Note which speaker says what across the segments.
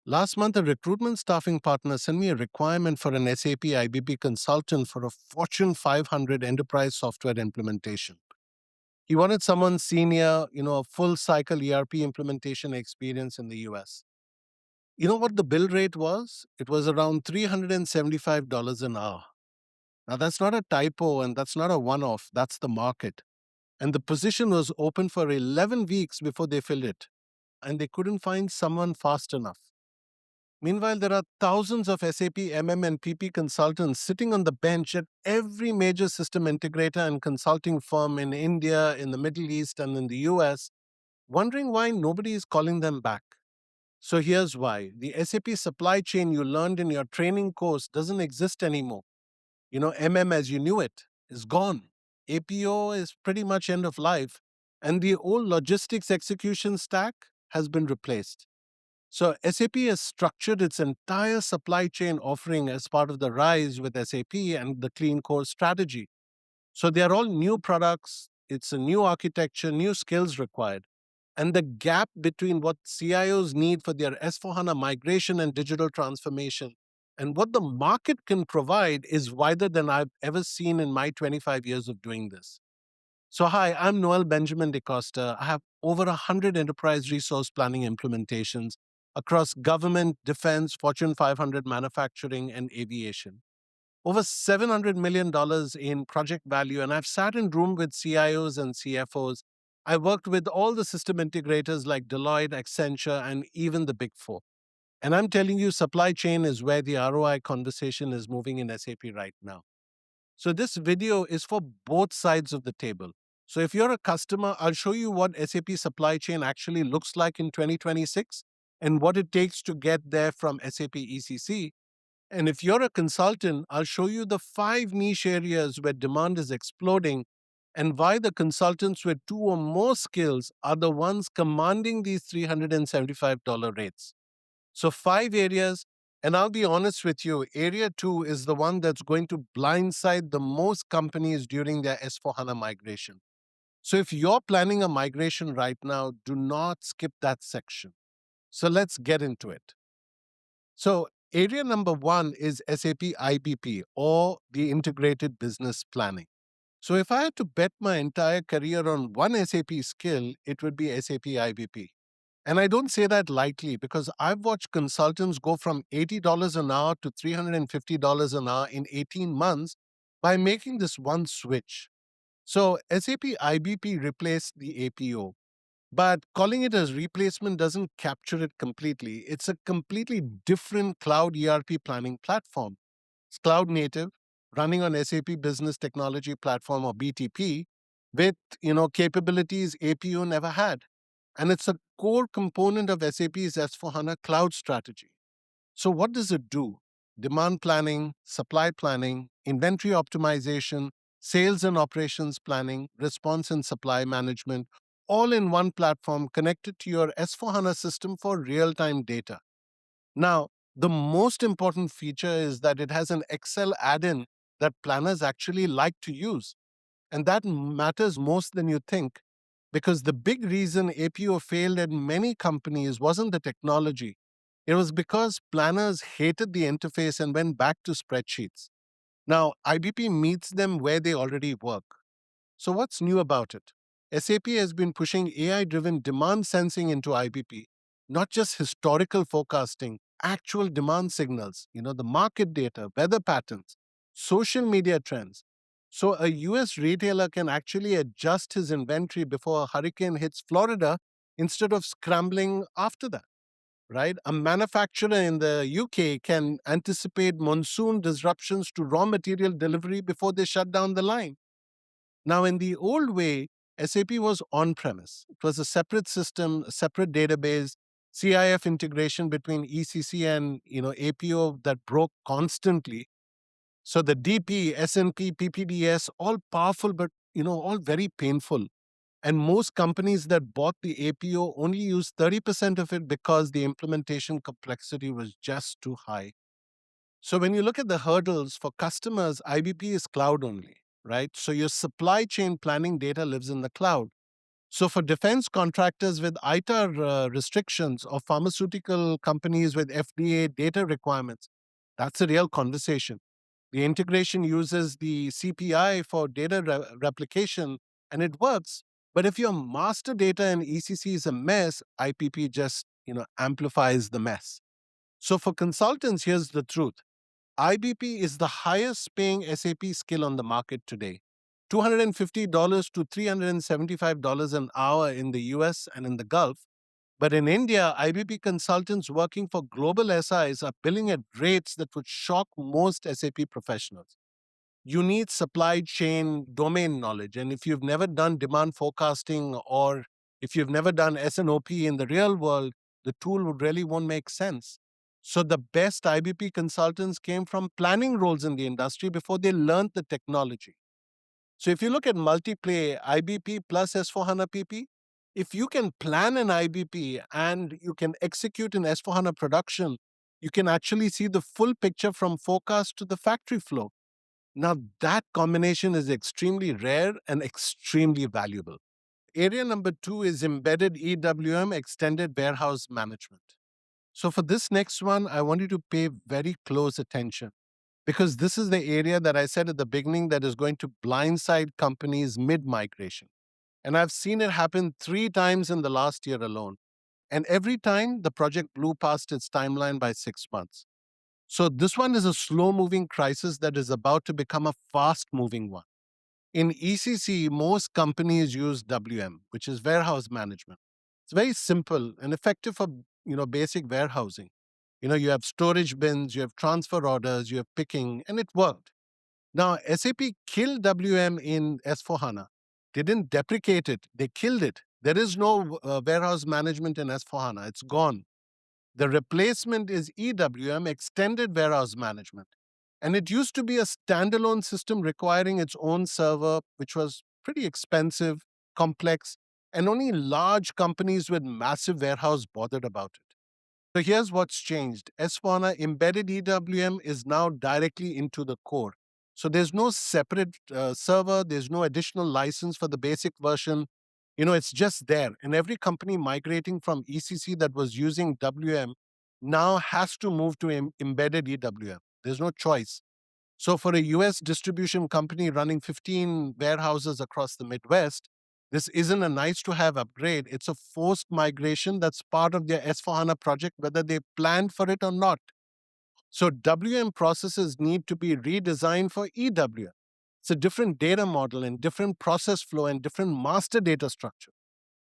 Speaker 1: Last month, a recruitment staffing partner sent me a requirement for an SAP IBP consultant for a Fortune 500 enterprise software implementation. He wanted someone senior, a full cycle ERP implementation experience in the US. You know what the bill rate was? It was around $375 an hour. Now, that's not a typo and that's not a one off, that's the market. And the position was open for 11 weeks before they filled it, and they couldn't find someone fast enough. Meanwhile, there are thousands of SAP MM and PP consultants sitting on the bench at every major system integrator and consulting firm in India, in the Middle East, and in the US, wondering why nobody is calling them back. So here's why. The SAP supply chain you learned in your training course doesn't exist anymore. MM as you knew it is gone. APO is pretty much end of life. And the old logistics execution stack has been replaced. So SAP has structured its entire supply chain offering as part of the Rise with SAP and the Clean Core strategy. So they are all new products, it's a new architecture, new skills required. And the gap between what CIOs need for their S4HANA migration and digital transformation and what the market can provide is wider than I've ever seen in my 25 years of doing this. So, hi, I'm Noel Benjamin DCosta. I have over 100 enterprise resource planning implementations across government, defense, Fortune 500 manufacturing, and aviation. Over $700 million dollars in project value, and I've sat in room with CIOs and CFOs. I worked with all the system integrators like Deloitte, Accenture, and even the Big Four. And I'm telling you, supply chain is where the ROI conversation is moving in SAP right now. So this video is for both sides of the table. So if you're a customer, I'll show you what SAP supply chain actually looks like in 2026 and what it takes to get there from SAP ECC. And if you're a consultant, I'll show you the 5 niche areas where demand is exploding and why the consultants with 2 or more skills are the ones commanding these $375 rates. So, 5 areas, and I'll be honest with you, area 2 is the one that's going to blindside the most companies during their S4 HANA migration. So, if you're planning a migration right now, do not skip that section. So, let's get into it. So, area number 1 is SAP IBP or the Integrated Business Planning. So, if I had to bet my entire career on one SAP skill, it would be SAP IBP. And I don't say that lightly because I've watched consultants go from $80 an hour to $350 an hour in 18 months by making this one switch. So SAP IBP replaced the APO, but calling it as replacement doesn't capture it completely. It's a completely different cloud ERP planning platform. It's cloud native, running on SAP Business Technology Platform or BTP, with capabilities APO never had. And it's a core component of SAP's S4HANA cloud strategy. So, what does it do? Demand planning, supply planning, inventory optimization, sales and operations planning, response and supply management, all in one platform connected to your S4HANA system for real time data. Now, the most important feature is that it has an Excel add in that planners actually like to use. And that matters most than you think, because the big reason APO failed at many companies wasn't the technology. It was because planners hated the interface and went back to spreadsheets. Now, IBP meets them where they already work. So, what's new about it? SAP has been pushing AI driven demand sensing into IBP, not just historical forecasting, actual demand signals, the market data, weather patterns, social media trends. So, a US retailer can actually adjust his inventory before a hurricane hits Florida instead of scrambling after that, right? A manufacturer in the UK can anticipate monsoon disruptions to raw material delivery before they shut down the line. Now, in the old way, SAP was on premise. It was a separate system, a separate database, CIF integration between ECC and APO that broke constantly. So the DP, SNP, PPDS, all powerful, but all very painful. And most companies that bought the APO only used 30% of it because the implementation complexity was just too high. So when you look at the hurdles for customers, IBP is cloud only, right? So your supply chain planning data lives in the cloud. So, for defense contractors with ITAR restrictions or pharmaceutical companies with FDA data requirements, that's a real conversation. The integration uses the CPI for data replication and it works. But if your master data in ECC is a mess, IPP just amplifies the mess. So for consultants, here's the truth. IBP is the highest paying SAP skill on the market today. $250 to $375 an hour in the US and in the Gulf. But in India, IBP consultants working for global SIs are billing at rates that would shock most SAP professionals. You need supply chain domain knowledge. And if you've never done demand forecasting or if you've never done S&OP in the real world, the tool would really won't make sense. So the best IBP consultants came from planning roles in the industry before they learned the technology. So if you look at multiplay IBP plus S4HANA PP, if you can plan an IBP and you can execute an S4HANA production, you can actually see the full picture from forecast to the factory flow. Now, that combination is extremely rare and extremely valuable. Area number two is embedded EWM, extended warehouse management. So, for this next one, I want you to pay very close attention because this is the area that I said at the beginning that is going to blindside companies mid migration. And I've seen it happen 3 times in the last year alone. And every time the project blew past its timeline by 6 months. So, this one is a slow moving crisis that is about to become a fast moving one. In ECC, most companies use WM, which is warehouse management. It's very simple and effective for basic warehousing. You have storage bins, you have transfer orders, you have picking, and it worked. Now, SAP killed WM in S4HANA. They didn't deprecate it, they killed it. There is no warehouse management in S4HANA, it's gone. The replacement is EWM, Extended Warehouse Management. And it used to be a standalone system requiring its own server, which was pretty expensive, complex, and only large companies with massive warehouse bothered about it. So here's what's changed. S4HANA embedded EWM is now directly into the core. So there's no separate server, there's no additional license for the basic version. It's just there. And every company migrating from ECC that was using WM now has to move to embedded EWM. There's no choice. So, for a US distribution company running 15 warehouses across the Midwest, this isn't a nice to have upgrade. It's a forced migration that's part of their S4HANA project, whether they planned for it or not. So, WM processes need to be redesigned for EWM. It's a different data model and different process flow and different master data structure.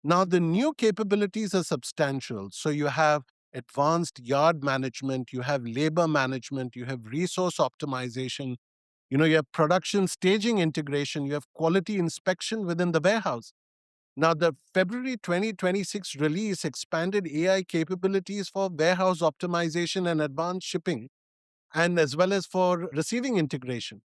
Speaker 1: Now, the new capabilities are substantial. So, you have advanced yard management, you have labor management, you have resource optimization, you have production staging integration, you have quality inspection within the warehouse. Now, the February 2026 release expanded AI capabilities for warehouse optimization and advanced shipping, and as well as for receiving integration.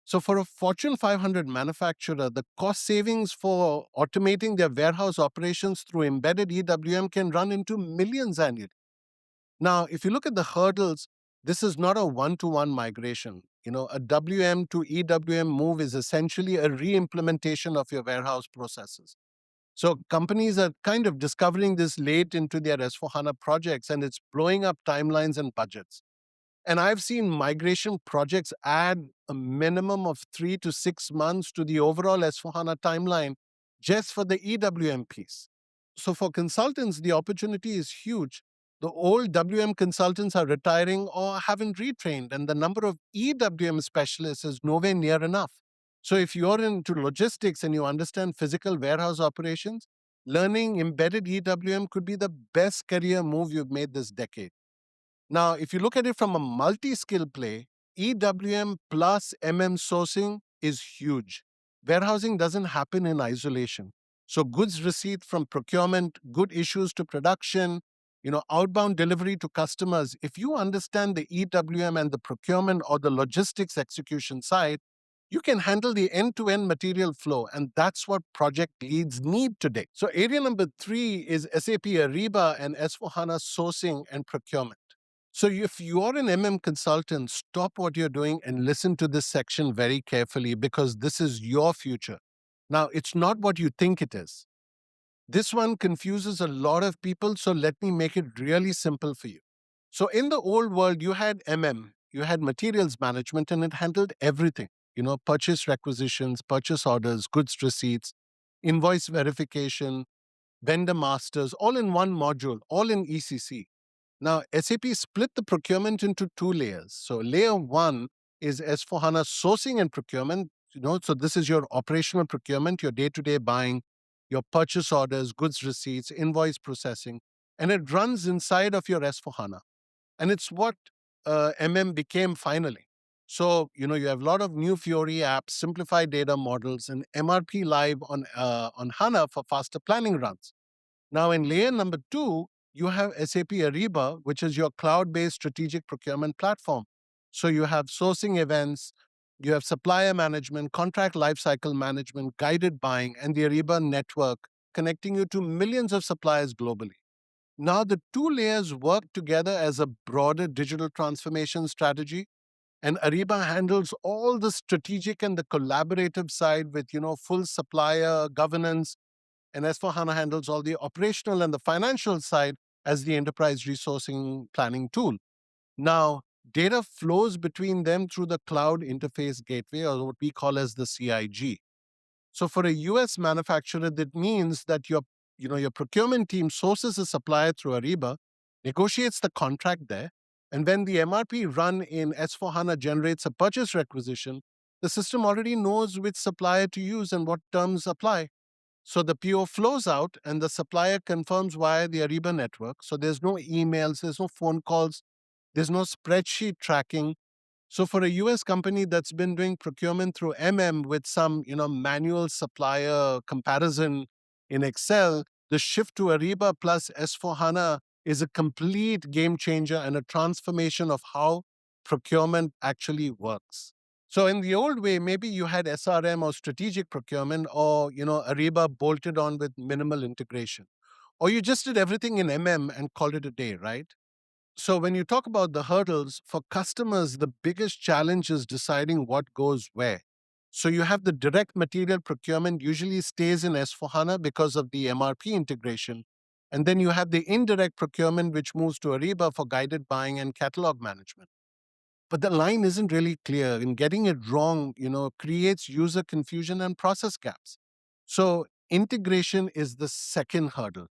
Speaker 1: So, for a Fortune 500 manufacturer, the cost savings for automating their warehouse operations through embedded EWM can run into millions annually. Now, if you look at the hurdles, this is not a one-to-one migration. A WM to EWM move is essentially a re-implementation of your warehouse processes. So companies are kind of discovering this late into their S4HANA projects, and it's blowing up timelines and budgets. And I've seen migration projects add a minimum of 3 to 6 months to the overall S4HANA timeline just for the EWM piece. So for consultants, the opportunity is huge. The old WM consultants are retiring or haven't retrained, and the number of EWM specialists is nowhere near enough. So if you're into logistics and you understand physical warehouse operations, learning embedded EWM could be the best career move you've made this decade. Now, if you look at it from a multi skill play, EWM plus sourcing is huge. Warehousing doesn't happen in isolation. So, goods receipt from procurement, good issues to production, outbound delivery to customers. If you understand the EWM and the procurement or the logistics execution side, you can handle the end to end material flow. And that's what project leads need today. So, area number three is SAP Ariba and S4HANA sourcing and procurement. So, if you're an consultant, stop what you're doing and listen to this section very carefully because this is your future. Now, it's not what you think it is. This one confuses a lot of people, so let me make it really simple for you. So, in the old world, you had you had materials management, and it handled everything. Purchase requisitions, purchase orders, goods receipts, invoice verification, vendor masters, all in one module, all in ECC. Now, SAP split the procurement into two layers. So, layer one is S4HANA sourcing and procurement. So this is your operational procurement, your day to day buying, your purchase orders, goods receipts, invoice processing, and it runs inside of your S4HANA. And it's what became finally. So, you have a lot of new Fiori apps, simplified data models, and MRP live on HANA for faster planning runs. Now, in layer number two, you have SAP Ariba, which is your cloud based strategic procurement platform. So you have sourcing events, you have supplier management, contract lifecycle management, guided buying, and the Ariba network connecting you to millions of suppliers globally. Now, the two layers work together as a broader digital transformation strategy. And Ariba handles all the strategic and the collaborative side with, full supplier governance, and S/4HANA handles all the operational and the financial side as the enterprise resourcing planning tool. Now, data flows between them through the cloud interface gateway, or what we call as the CIG. So for a US manufacturer, that means that your procurement team sources a supplier through Ariba, negotiates the contract there, and when the MRP run in S/4HANA generates a purchase requisition, the system already knows which supplier to use and what terms apply. So the PO flows out and the supplier confirms via the Ariba network. So there's no emails, there's no phone calls, there's no spreadsheet tracking. So for a US company that's been doing procurement through with some, manual supplier comparison in Excel, the shift to Ariba plus S/4HANA is a complete game changer and a transformation of how procurement actually works. So in the old way, maybe you had SRM or strategic procurement, or Ariba bolted on with minimal integration. Or you just did everything in and called it a day, right? So when you talk about the hurdles for customers, the biggest challenge is deciding what goes where. So you have the direct material procurement usually stays in S/4HANA because of the MRP integration. And then you have the indirect procurement, which moves to Ariba for guided buying and catalog management. But the line isn't really clear, and getting it wrong, creates user confusion and process gaps. So integration is the second hurdle.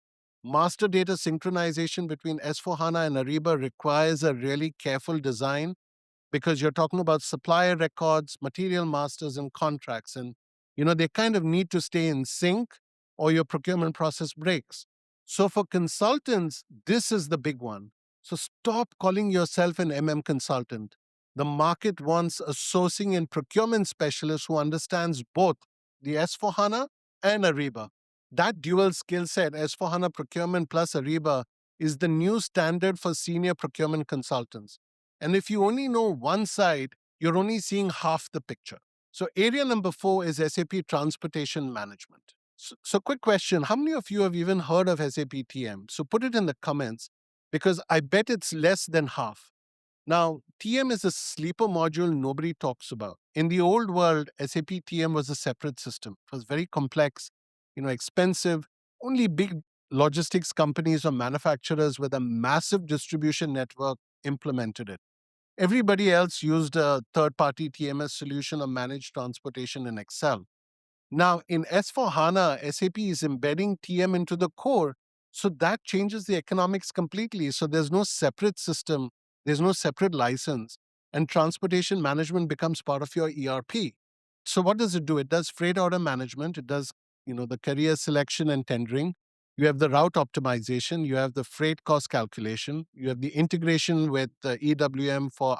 Speaker 1: Master data synchronization between S/4HANA and Ariba requires a really careful design, because you're talking about supplier records, material masters, and contracts. And, they kind of need to stay in sync or your procurement process breaks. So for consultants, this is the big one. So stop calling yourself an consultant. The market wants a sourcing and procurement specialist who understands both the S/4HANA and Ariba. That dual skill set, S/4HANA procurement plus Ariba, is the new standard for senior procurement consultants. And if you only know one side, you're only seeing half the picture. So, area number four is SAP Transportation Management. So, quick question: how many of you have even heard of SAP TM? So, put it in the comments, because I bet it's less than half. Now, TM is a sleeper module nobody talks about. In the old world, SAP TM was a separate system. It was very complex, expensive. Only big logistics companies or manufacturers with a massive distribution network implemented it. Everybody else used a third party TMS solution or managed transportation in Excel. Now, in S/4HANA, SAP is embedding TM into the core. So that changes the economics completely. So there's no separate system, there's no separate license, and transportation management becomes part of your ERP. So what does it do? It does freight order management, it does, the carrier selection and tendering. You have the route optimization, you have the freight cost calculation, you have the integration with EWM for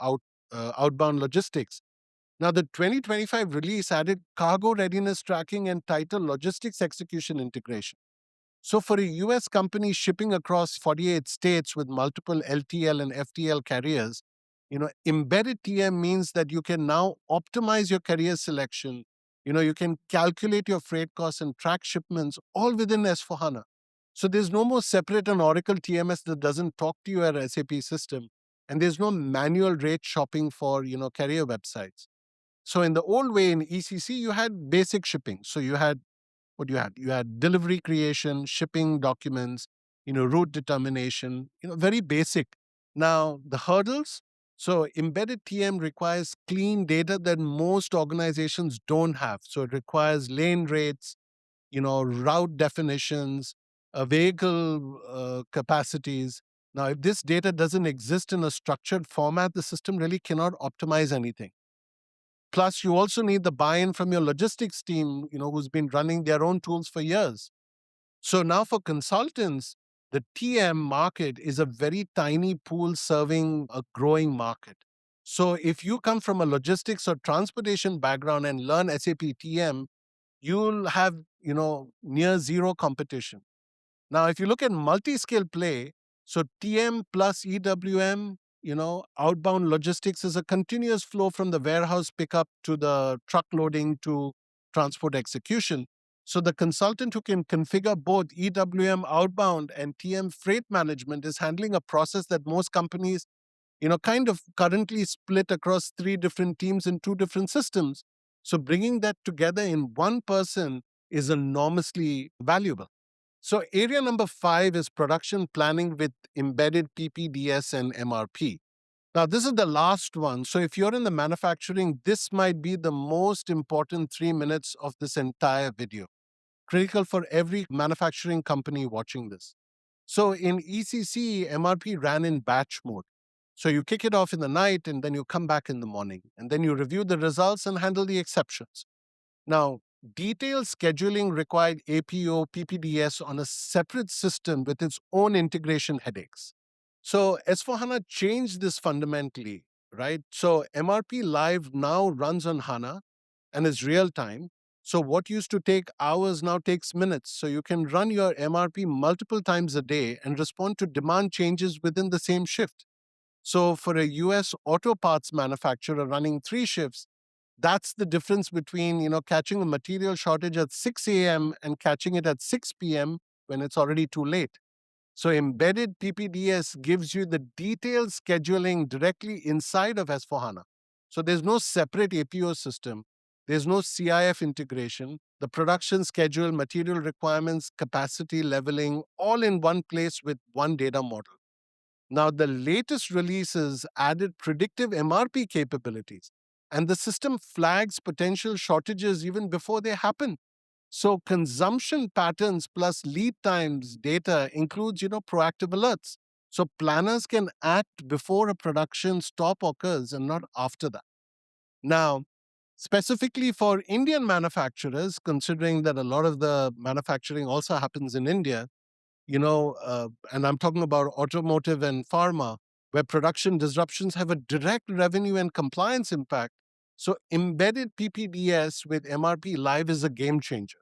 Speaker 1: outbound logistics. Now, the 2025 release added cargo readiness tracking and tighter logistics execution integration. So, for a US company shipping across 48 states with multiple LTL and FTL carriers, embedded TM means that you can now optimize your carrier selection. You can calculate your freight costs and track shipments all within S/4HANA. So, there's no more separate an Oracle TMS that doesn't talk to your SAP system, and there's no manual rate shopping for carrier websites. So in the old way in ECC, you had basic shipping. So you had what you had? You had delivery creation, shipping documents, route determination, very basic. Now, the hurdles. So, embedded TM requires clean data that most organizations don't have. So, it requires lane rates, route definitions, vehicle capacities. Now, if this data doesn't exist in a structured format, the system really cannot optimize anything. Plus, you also need the buy-in from your logistics team, who's been running their own tools for years. So now for consultants, the TM market is a very tiny pool serving a growing market. So if you come from a logistics or transportation background and learn SAP TM, you'll have, near zero competition. Now, if you look at multi-scale play, so TM plus EWM, outbound logistics is a continuous flow from the warehouse pickup to the truck loading to transport execution. So the consultant who can configure both EWM outbound and TM freight management is handling a process that most companies, kind of currently split across three different teams in two different systems. So bringing that together in one person is enormously valuable. So, area number 5 is production planning with embedded PPDS and MRP. Now, this is the last one. So, if you're in the manufacturing, this might be the most important 3 minutes of this entire video. Critical for every manufacturing company watching this. So, in ECC, MRP ran in batch mode. So, you kick it off in the night and then you come back in the morning and then you review the results and handle the exceptions. Now, detailed scheduling required APO, PPDS on a separate system with its own integration headaches. So S4HANA changed this fundamentally, right? So MRP Live now runs on HANA and is real time. So what used to take hours now takes minutes. So you can run your MRP multiple times a day and respond to demand changes within the same shift. So for a US auto parts manufacturer running 3 shifts, that's the difference between catching a material shortage at 6 a.m. and catching it at 6 p.m. when it's already too late. So embedded PPDS gives you the detailed scheduling directly inside of S4HANA. So there's no separate APO system. There's no CIF integration. The production schedule, material requirements, capacity leveling, all in one place with one data model. Now, the latest releases added predictive MRP capabilities, and the system flags potential shortages even before they happen. So, consumption patterns plus lead times data includes, proactive alerts. So, planners can act before a production stop occurs and not after that. Now, specifically for Indian manufacturers, considering that a lot of the manufacturing also happens in India, and I'm talking about automotive and pharma, where production disruptions have a direct revenue and compliance impact. So, embedded PPDS with MRP Live is a game changer.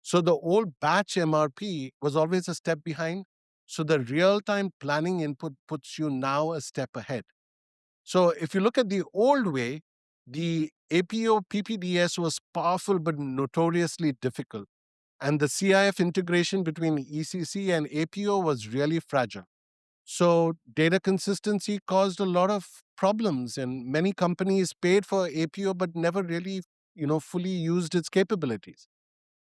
Speaker 1: So, the old batch MRP was always a step behind. So, the real time planning input puts you now a step ahead. So, if you look at the old way, the APO PPDS was powerful but notoriously difficult. And the CIF integration between ECC and APO was really fragile. So data consistency caused a lot of problems, and many companies paid for APO but never really, fully used its capabilities.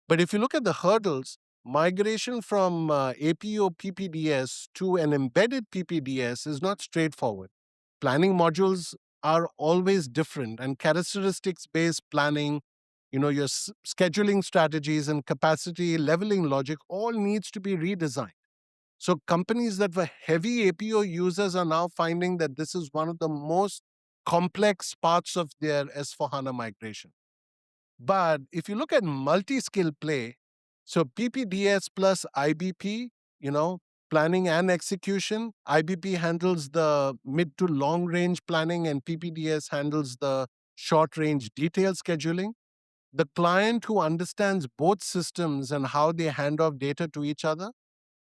Speaker 1: But if you look at the hurdles, migration from APO PPDS to an embedded PPDS is not straightforward. Planning modules are always different, and characteristics based planning, your scheduling strategies and capacity leveling logic all needs to be redesigned. So companies that were heavy APO users are now finding that this is one of the most complex parts of their S4HANA migration. But if you look at multi-skill play, so PPDS plus IBP, planning and execution, IBP handles the mid to long range planning and PPDS handles the short range detailed scheduling. The client who understands both systems and how they hand off data to each other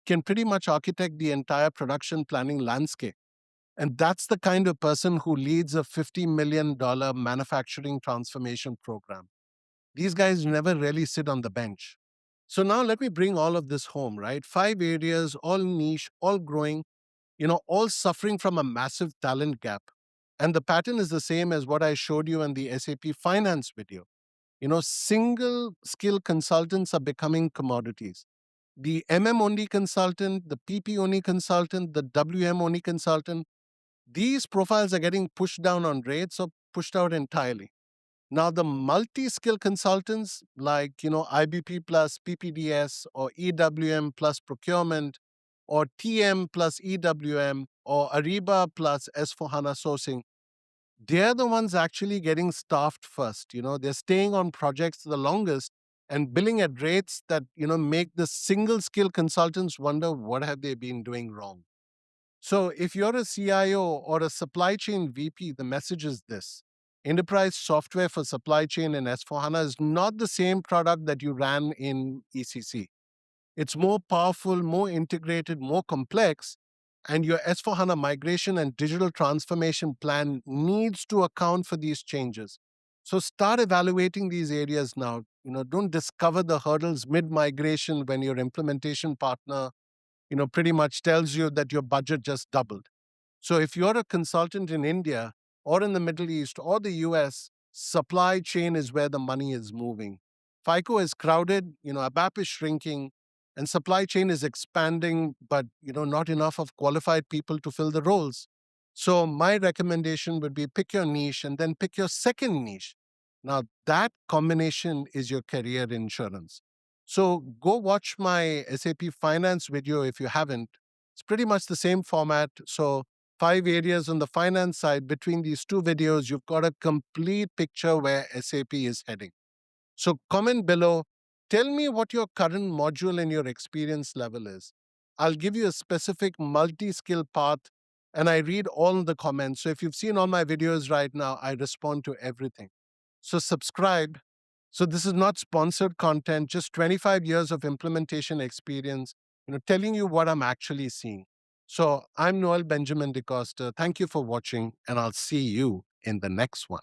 Speaker 1: can pretty much architect the entire production planning landscape. And that's the kind of person who leads a $50 million manufacturing transformation program. These guys never really sit on the bench. So now let me bring all of this home, right? 5 areas, all niche, all growing, all suffering from a massive talent gap. And the pattern is the same as what I showed you in the SAP finance video. Single skill consultants are becoming commodities. The MM only consultant, the PP only consultant, the WM only consultant, these profiles are getting pushed down on rates or pushed out entirely. Now, the multi-skill consultants like, IBP plus PPDS or EWM plus procurement or TM plus EWM or Ariba plus S4HANA sourcing, they're the ones actually getting staffed first. They're staying on projects the longest and billing at rates that, make the single skill consultants wonder what have they been doing wrong. So if you're a CIO or a supply chain VP, the message is this. Enterprise software for supply chain in S4HANA is not the same product that you ran in ECC. It's more powerful, more integrated, more complex, and your S4HANA migration and digital transformation plan needs to account for these changes. So start evaluating these areas now. Don't discover the hurdles mid-migration when your implementation partner, pretty much tells you that your budget just doubled. So if you're a consultant in India or in the Middle East or the US, supply chain is where the money is moving. FICO is crowded, ABAP is shrinking, and supply chain is expanding, but not enough of qualified people to fill the roles. So my recommendation would be pick your niche and then pick your second niche. Now that combination is your career insurance. So go watch my SAP Finance video if you haven't. It's pretty much the same format. So 5 areas on the finance side. Between these two videos, you've got a complete picture where SAP is heading. So comment below. Tell me what your current module and your experience level is. I'll give you a specific multi-skill path and I read all the comments. So if you've seen all my videos right now, I respond to everything. So subscribe. So this is not sponsored content, just 25 years of implementation experience, telling you what I'm actually seeing. So I'm Noel Benjamin DCosta. Thank you for watching, and I'll see you in the next one.